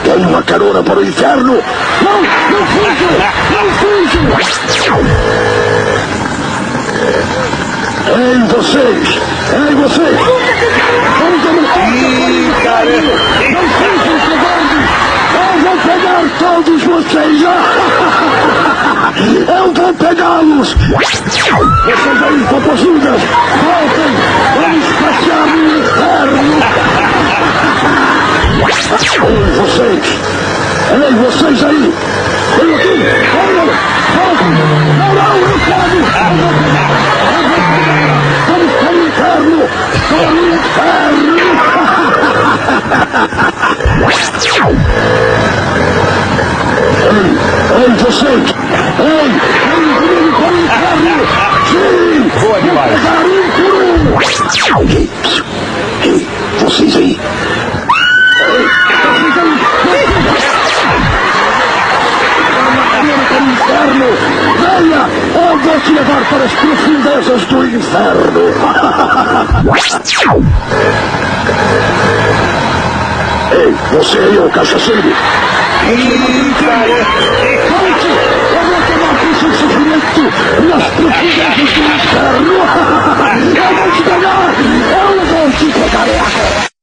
Tem uma carona para o inferno. Não fuja! Não fuja! Ei, vocês! Ei, vocês! Vamos para o inferno! Não fujam, covardes! Eu vou pegar todos vocês! Eu vou pegá-los! Vocês aí, popozudas! Voltem! Vamos passear no inferno! Ei, vocês! Ei, vocês aí! Vem aqui! Olha! Não, eu quero! Vamos para o inferno! Para o inferno! Ei, vocês! Ei, para o inferno! Sim! Boa demais! Pegar um por um! Ei, vocês aí! Para o inferno! Venha! Eu vou te levar para as profundezas do inferno! Ei, você aí, ô cachaceiro! Volte! Eu vou tomar com seu sofrimento nas